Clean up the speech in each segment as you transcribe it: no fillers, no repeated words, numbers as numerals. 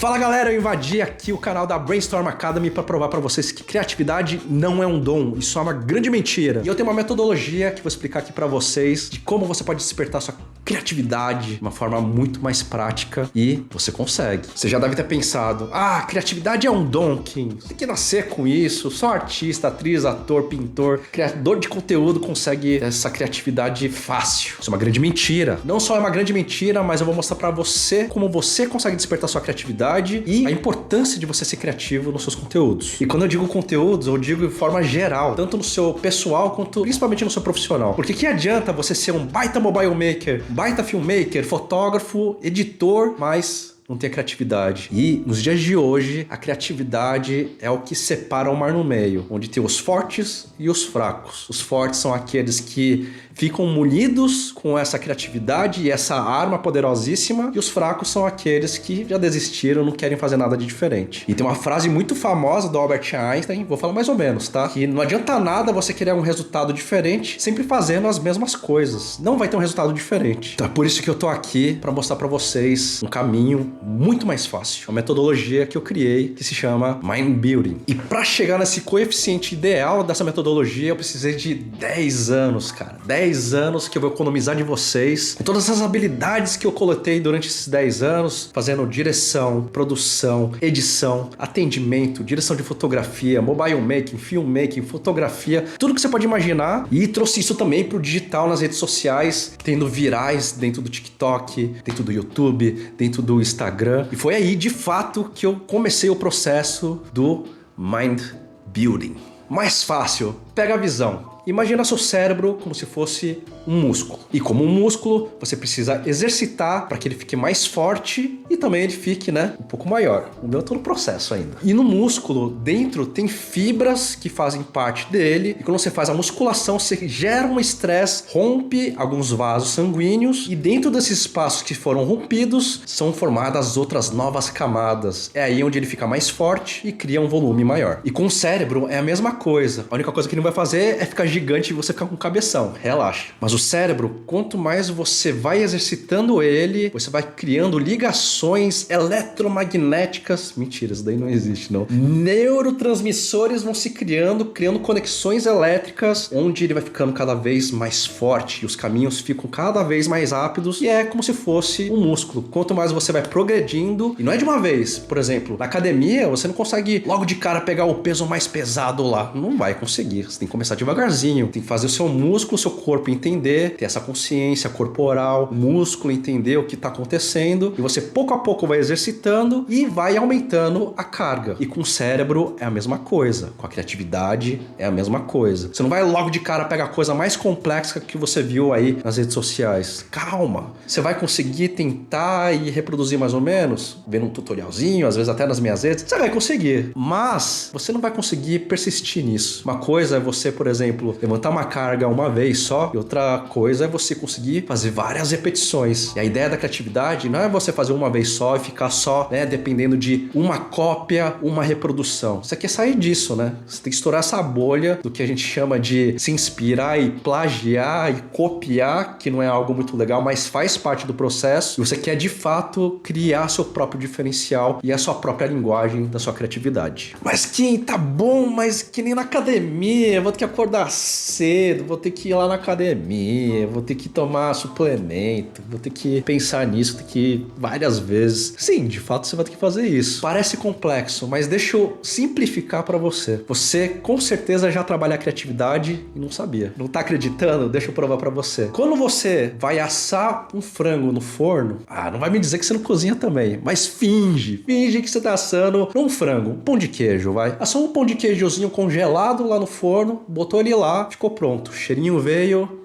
Fala galera, eu invadi aqui o canal da Brainstorm Academy para provar para vocês que criatividade não é um dom, isso é uma grande mentira. E eu tenho uma metodologia que vou explicar aqui para vocês de como você pode despertar sua criatividade de uma forma muito mais prática e você consegue. Você já deve ter pensado, criatividade é um dom, Kim. Você tem que nascer com isso, só artista, atriz, ator, pintor, criador de conteúdo consegue essa criatividade fácil. Isso é uma grande mentira. Não só é uma grande mentira, mas eu vou mostrar para você como você consegue despertar sua criatividade e a importância de você ser criativo nos seus conteúdos. E quando eu digo conteúdos, eu digo de forma geral, tanto no seu pessoal quanto principalmente no seu profissional. Porque que adianta você ser um baita mobile maker, baita filmmaker, fotógrafo, editor, mas não ter criatividade. E nos dias de hoje, a criatividade é o que separa o mar no meio, onde tem os fortes e os fracos. Os fortes são aqueles que ficam munidos com essa criatividade e essa arma poderosíssima, e os fracos são aqueles que já desistiram, não querem fazer nada de diferente. E tem uma frase muito famosa do Albert Einstein, vou falar mais ou menos, tá? Que não adianta nada você querer um resultado diferente sempre fazendo as mesmas coisas. Não vai ter um resultado diferente. Então é por isso que eu tô aqui para mostrar para vocês um caminho muito mais fácil. Uma metodologia que eu criei que se chama Mind Building. E para chegar nesse coeficiente ideal dessa metodologia, eu precisei de 10 anos, cara. 10 anos que eu vou economizar de vocês, com todas as habilidades que eu coletei durante esses 10 anos, fazendo direção, produção, edição, atendimento, direção de fotografia, mobile making, filmmaking, fotografia, tudo que você pode imaginar. E trouxe isso também pro digital nas redes sociais, tendo virais dentro do TikTok, dentro do YouTube, dentro do Instagram. E foi aí, de fato, que eu comecei o processo do Mind Building. Mais fácil, pega a visão. Imagina seu cérebro como se fosse um músculo. E como um músculo, você precisa exercitar para que ele fique mais forte e também ele fique, um pouco maior. O meu tá no processo ainda. E no músculo, dentro tem fibras que fazem parte dele. E quando você faz a musculação, você gera um estresse, rompe alguns vasos sanguíneos. E dentro desses espaços que foram rompidos, são formadas outras novas camadas. É aí onde ele fica mais forte e cria um volume maior. E com o cérebro é a mesma coisa. A única coisa que ele vai fazer é ficar gigante e você ficar com cabeção, relaxa. Mas o cérebro, quanto mais você vai exercitando ele, você vai criando ligações eletromagnéticas. Mentira, isso daí não existe, não. Neurotransmissores vão se criando conexões elétricas, onde ele vai ficando cada vez mais forte e os caminhos ficam cada vez mais rápidos e é como se fosse um músculo. Quanto mais você vai progredindo, e não é de uma vez, por exemplo, na academia você não consegue logo de cara pegar o peso mais pesado lá, não vai conseguir, você tem que começar devagarzinho. Tem que fazer o seu músculo, o seu corpo entender, ter essa consciência corporal, o músculo entender o que está acontecendo, e você pouco a pouco vai exercitando e vai aumentando a carga. E com o cérebro é a mesma coisa, com a criatividade é a mesma coisa. Você não vai logo de cara pegar a coisa mais complexa que você viu aí nas redes sociais. Calma, você vai conseguir tentar e reproduzir mais ou menos, vendo um tutorialzinho, às vezes até nas minhas redes, você vai conseguir, mas você não vai conseguir persistir nisso. Uma coisa é você, por exemplo, levantar uma carga uma vez só, e outra coisa é você conseguir fazer várias repetições. E a ideia da criatividade não é você fazer uma vez só e ficar só, dependendo de uma cópia, uma reprodução. Você quer sair disso, Você tem que estourar essa bolha do que a gente chama de se inspirar e plagiar e copiar, que não é algo muito legal, mas faz parte do processo. E você quer, de fato, criar seu próprio diferencial e a sua própria linguagem da sua criatividade. Mas Kim, tá bom, mas que nem na academia, eu vou ter que acordar cedo, vou ter que ir lá na academia, vou ter que tomar suplemento, vou ter que pensar nisso, ter que ir várias vezes. Sim, de fato você vai ter que fazer isso. Parece complexo, mas deixa eu simplificar para você. Você com certeza já trabalha a criatividade e não sabia. Não tá acreditando? Deixa eu provar para você. Quando você vai assar um frango no forno, não vai me dizer que você não cozinha também, mas finge que você tá assando um frango, um pão de queijo, vai. Assou um pão de queijozinho congelado lá no forno, botou ele lá, ficou pronto. O cheirinho veio,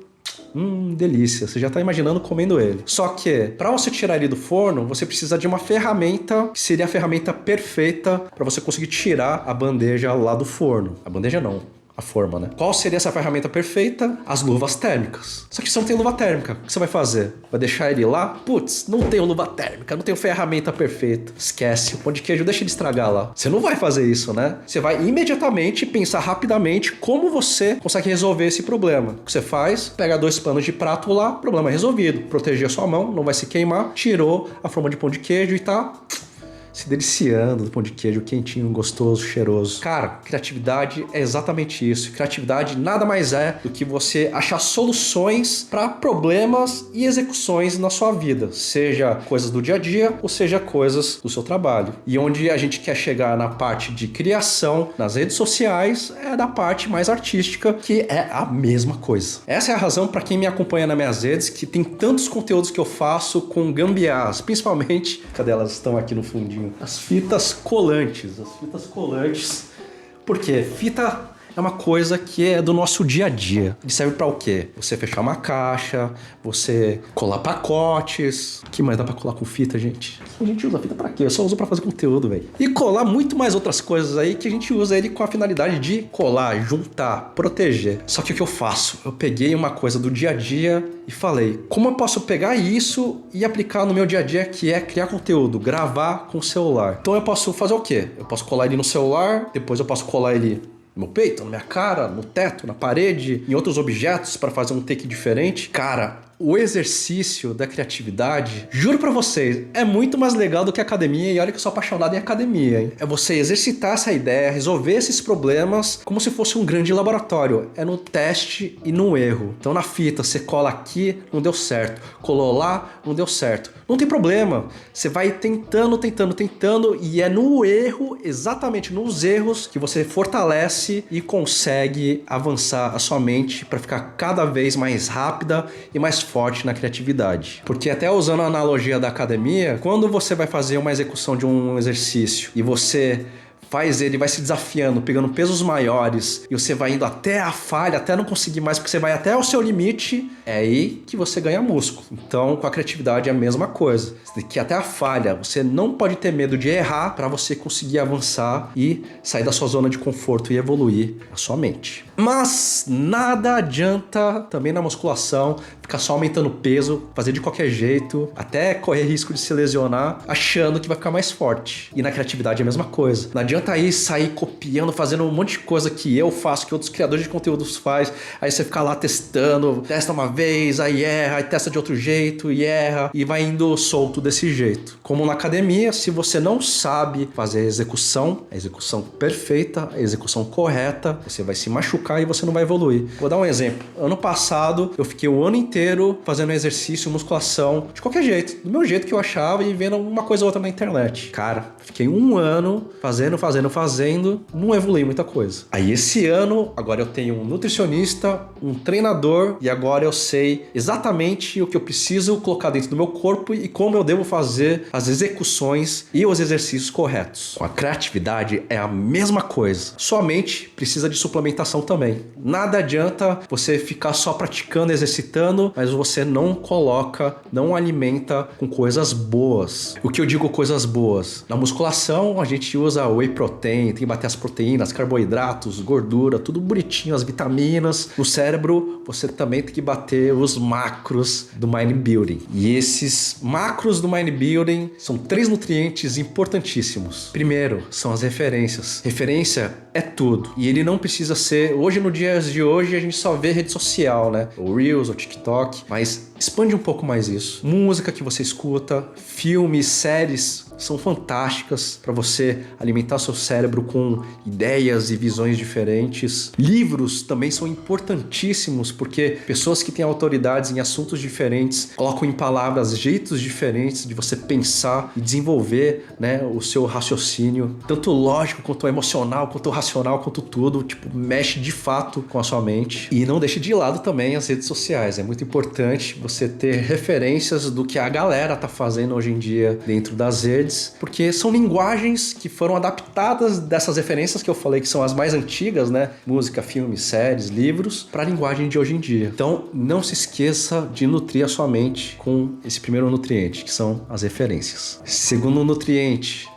delícia. Você já tá imaginando comendo ele. Só que, para você tirar ele do forno, você precisa de uma ferramenta que seria a ferramenta perfeita para você conseguir tirar a bandeja lá do forno. A bandeja não, a forma, né? Qual seria essa ferramenta perfeita? As luvas térmicas. Só que você não tem luva térmica, o que você vai fazer? Vai deixar ele lá? Putz, não tenho luva térmica, não tenho ferramenta perfeita. Esquece, o pão de queijo deixa ele estragar lá. Você não vai fazer isso, né? Você vai imediatamente pensar rapidamente como você consegue resolver esse problema. O que você faz? Pega 2 panos de prato lá, problema resolvido. Proteger a sua mão, não vai se queimar, tirou a forma de pão de queijo e tá se deliciando do pão de queijo quentinho, gostoso, cheiroso. Cara, criatividade é exatamente isso. Criatividade nada mais é do que você achar soluções para problemas e execuções na sua vida, seja coisas do dia a dia ou seja coisas do seu trabalho. E onde a gente quer chegar na parte de criação nas redes sociais é da parte mais artística, que é a mesma coisa. Essa é a razão para quem me acompanha nas minhas redes, que tem tantos conteúdos que eu faço com gambiarras, principalmente, cadê elas estão aqui no fundinho? As fitas colantes. Por quê? Fita é uma coisa que é do nosso dia a dia. Ele serve para o quê? Você fechar uma caixa, você colar pacotes. O que mais dá para colar com fita, gente? A gente usa fita para quê? Eu só uso para fazer conteúdo, velho. E colar muito mais outras coisas aí que a gente usa ele com a finalidade de colar, juntar, proteger. Só que o que eu faço? Eu peguei uma coisa do dia a dia e falei, como eu posso pegar isso e aplicar no meu dia a dia, que é criar conteúdo, gravar com o celular. Então eu posso fazer o quê? Eu posso colar ele no celular, depois eu posso colar ele no meu peito, na minha cara, no teto, na parede, em outros objetos para fazer um take diferente. Cara, o exercício da criatividade, juro pra vocês, é muito mais legal do que a academia, e olha que eu sou apaixonado em academia, hein? É você exercitar essa ideia, resolver esses problemas como se fosse um grande laboratório. É no teste e no erro. Então na fita, você cola aqui, não deu certo. Colou lá, não deu certo. Não tem problema. Você vai tentando, e é no erro, exatamente nos erros, que você fortalece e consegue avançar a sua mente para ficar cada vez mais rápida e mais forte na criatividade. Porque até usando a analogia da academia, quando você vai fazer uma execução de um exercício e você faz ele, vai se desafiando, pegando pesos maiores, e você vai indo até a falha, até não conseguir mais, porque você vai até o seu limite, é aí que você ganha músculo. Então, com a criatividade é a mesma coisa. Você tem que ir até a falha. Você não pode ter medo de errar para você conseguir avançar e sair da sua zona de conforto e evoluir a sua mente. Mas nada adianta também na musculação ficar só aumentando peso, fazer de qualquer jeito, até correr risco de se lesionar, achando que vai ficar mais forte. E na criatividade é a mesma coisa. Não adianta aí sair copiando, fazendo um monte de coisa que eu faço, que outros criadores de conteúdos fazem, aí você fica lá testando, testa uma vez, aí erra, aí testa de outro jeito e erra, e vai indo solto desse jeito. Como na academia, se você não sabe fazer a execução perfeita, a execução correta, você vai se machucar e você não vai evoluir. Vou dar um exemplo. Ano passado, eu fiquei o ano inteiro fazendo exercício, musculação, de qualquer jeito, do meu jeito que eu achava e vendo uma coisa ou outra na internet. Cara, fiquei um ano fazendo, não evolui muita coisa. Aí esse ano, agora eu tenho um nutricionista, um treinador, e agora eu sei exatamente o que eu preciso colocar dentro do meu corpo e como eu devo fazer as execuções e os exercícios corretos. Com a criatividade é a mesma coisa, somente precisa de suplementação também. Nada adianta você ficar só praticando, exercitando, mas você não coloca, não alimenta com coisas boas. O que eu digo coisas boas? Na musculação a gente usa whey protein, tem que bater as proteínas, carboidratos, gordura, tudo bonitinho, as vitaminas. No cérebro você também tem que bater os macros do mind building. E esses macros do mind building são 3 nutrientes importantíssimos. Primeiro, são as referências. Referência é tudo. E ele não precisa ser... Hoje, no dia de hoje, a gente só vê rede social, né? O Reels, o TikTok. Mas expande um pouco mais isso. Música que você escuta, filmes, séries são fantásticas para você alimentar seu cérebro com ideias e visões diferentes. Livros também são importantíssimos porque pessoas que têm autoridades em assuntos diferentes colocam em palavras jeitos diferentes de você pensar e desenvolver, né, o seu raciocínio, tanto lógico quanto emocional, quanto racional, quanto tudo, tipo, mexe de fato com a sua mente. E não deixe de lado também as redes sociais. É muito importante você ter referências do que a galera tá fazendo hoje em dia dentro das redes, porque são linguagens que foram adaptadas dessas referências que eu falei que são as mais antigas, né? Música, filmes, séries, livros, para a linguagem de hoje em dia. Então, não se esqueça de nutrir a sua mente com esse primeiro nutriente, que são as referências. Segundo nutriente,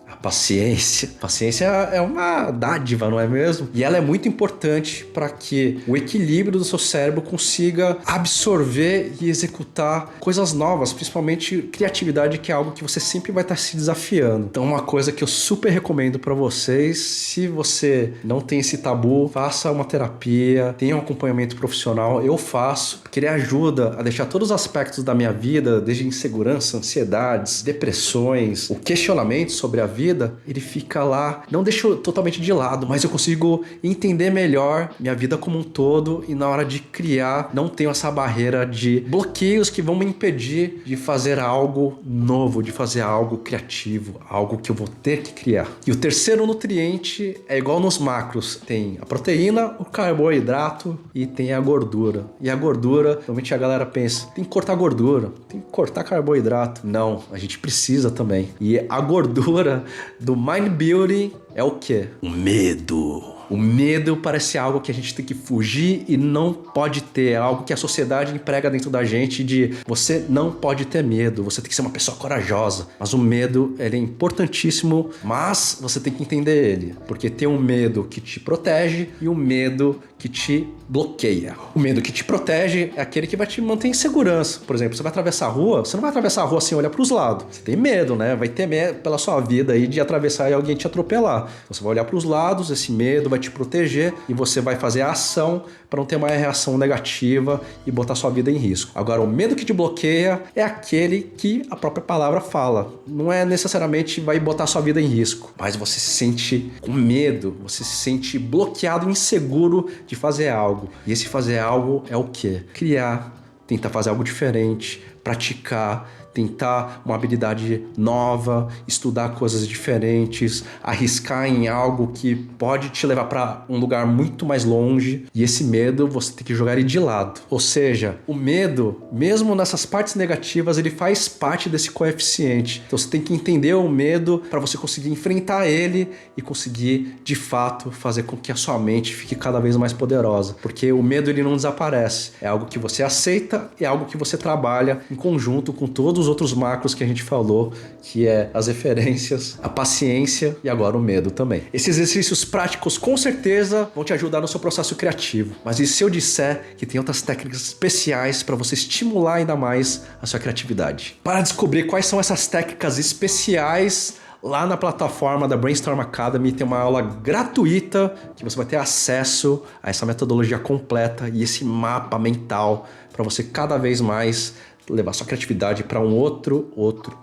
a paciência. Paciência é uma dádiva, não é mesmo? E ela é muito importante para que o equilíbrio do seu cérebro consiga absorver e executar coisas novas, principalmente criatividade, que é algo que você sempre vai estar se desafiando. Então, uma coisa que eu super recomendo para vocês, se você não tem esse tabu, faça uma terapia, tenha um acompanhamento profissional. Eu faço, porque ele ajuda a deixar todos os aspectos da minha vida, desde insegurança, ansiedades, depressões, o questionamento sobre a vida, ele fica lá, não deixo totalmente de lado, mas eu consigo entender melhor minha vida como um todo, e na hora de criar, não tenho essa barreira de bloqueios que vão me impedir de fazer algo novo, de fazer algo criativo, algo que eu vou ter que criar. E o terceiro nutriente é igual nos macros, tem a proteína, o carboidrato e tem a gordura. E a gordura, normalmente a galera pensa, tem que cortar gordura, tem que cortar carboidrato. Não, a gente precisa também. E a gordura do Mind Building é o quê? O medo. O medo parece algo que a gente tem que fugir e não pode ter. É algo que a sociedade emprega dentro da gente de você não pode ter medo, você tem que ser uma pessoa corajosa. Mas o medo, ele é importantíssimo, mas você tem que entender ele. Porque tem um medo que te protege e um medo que te bloqueia. O medo que te protege é aquele que vai te manter em segurança. Por exemplo, você vai atravessar a rua, você não vai atravessar a rua sem olhar para os lados. Você tem medo, né? Vai ter medo pela sua vida aí de atravessar e alguém te atropelar. Você vai olhar para os lados, esse medo vai te proteger e você vai fazer a ação para não ter uma reação negativa e botar sua vida em risco. Agora, o medo que te bloqueia é aquele que a própria palavra fala. Não é necessariamente vai botar sua vida em risco, mas você se sente com medo, você se sente bloqueado, inseguro de fazer algo. E esse fazer algo é o quê? Criar, tentar fazer algo diferente, praticar, tentar uma habilidade nova, estudar coisas diferentes, arriscar em algo que pode te levar para um lugar muito mais longe. E esse medo você tem que jogar ele de lado. Ou seja, o medo, mesmo nessas partes negativas, ele faz parte desse coeficiente. Então você tem que entender o medo para você conseguir enfrentar ele e conseguir, de fato, fazer com que a sua mente fique cada vez mais poderosa. Porque o medo, ele não desaparece. É algo que você aceita, é algo que você trabalha em conjunto com todos os outros macros que a gente falou, que é as referências, a paciência e agora o medo também. Esses exercícios práticos com certeza vão te ajudar no seu processo criativo. Mas e se eu disser que tem outras técnicas especiais para você estimular ainda mais a sua criatividade? Para descobrir quais são essas técnicas especiais, lá na plataforma da Brainstorm Academy tem uma aula gratuita que você vai ter acesso a essa metodologia completa e esse mapa mental para você cada vez mais levar sua criatividade para um outro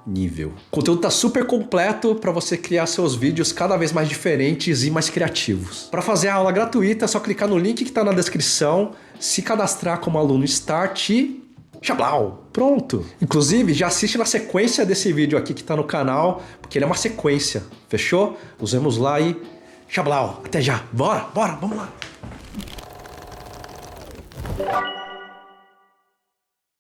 nível. O conteúdo tá super completo para você criar seus vídeos cada vez mais diferentes e mais criativos. Para fazer a aula gratuita é só clicar no link que está na descrição, se cadastrar como aluno Start e Xablau! Pronto! Inclusive, já assiste na sequência desse vídeo aqui que está no canal, porque ele é uma sequência, fechou? Nos vemos lá e Xablau! Até já! Bora, vamos lá!